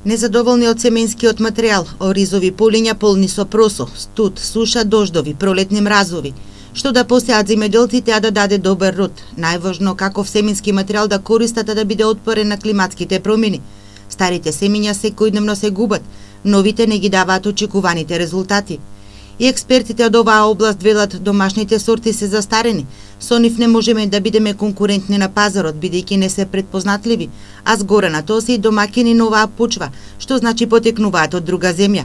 Незадоволни од семенскиот материјал, оризови полиња полни со просо, студ, суша, дождови, пролетни мразови. Што да посеат земјоделците, а да даде добар род. Најважно каков семенски материјал да користат, а да биде отпорен на климатските промени. Старите семиња секојдневно се губат, новите не ги даваат очекуваните резултати. И експертите од оваа област велат домашните сорти се застарени. Со нив не можеме да бидеме конкурентни на пазарот, бидејќи не се предпознатливи, а згоре на тоа се и домакини на оваа почва, што значи потекнуваат од друга земја.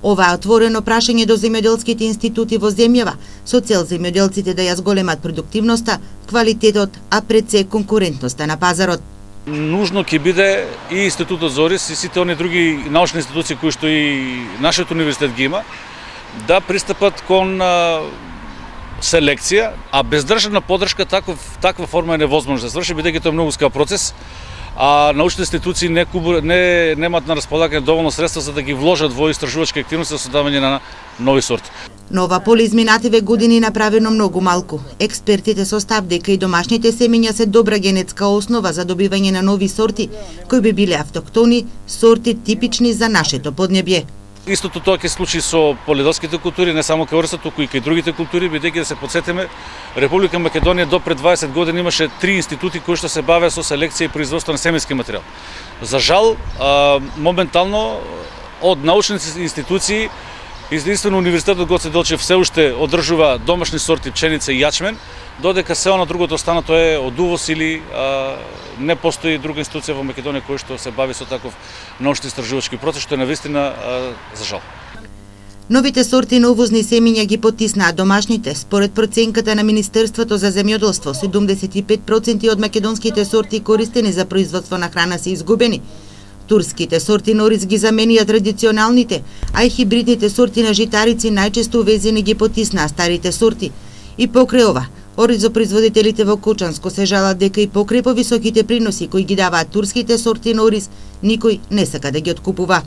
Ова е отворено прашање до земјоделските институти во земјава, со цел земјоделците да ја зголемат продуктивноста, квалитетот, а пред се конкурентноста на пазарот. Нужно ќе биде и Институтот за ориз и сите оние други научни институции кои што и нашиот универзитет ги има, да пристапат кон селекција, а без државна поддршка таква форма е невозможно да се сврши, бидејќи тоа е многу скап процес, а научните институции немаат на располагање доволно средства за да ги вложат во истражувачки активности за создавање на нови сорти. Но ова поле изминативе години направено многу малку. Експертите со став дека и домашните семиња се добра генетска основа за добивање на нови сорти, кои би биле автохтони, сорти типични за нашето поднебје. Истото тоа ќе се случи со полиделските култури, не само кај оризот, туку и кај другите култури, бидејќи да се потсетиме, Република Македонија до пред 20 години имаше 3 институти кои што се бавеа со селекција и производство на семенски материјал. За жал, моментално од научните институции, единствено Универзитетот Гоце Делчев се уште одржува домашни сорти пченица и јачмен, додека се на другото останато е од увоз или не постои друга институција во Македонија која што се бави со таков научно истражувачки процес, што е навистина за жал. Новите сорти на увозни семиња ги потиснаат домашните. Според проценката на Министерството за земјоделство, 75% од македонските сорти користени за производство на храна се изгубени. Турските сорти на ориз ги заменија традиционалните, а и хибридните сорти на житарици најчесто увезени ги потиснаа старите сорти. И покрај ова, оризопроизводителите во Кочанско се жалат дека и покрај повисоките приноси кои ги даваат турските сорти на ориз, никој не сака да ги откупува.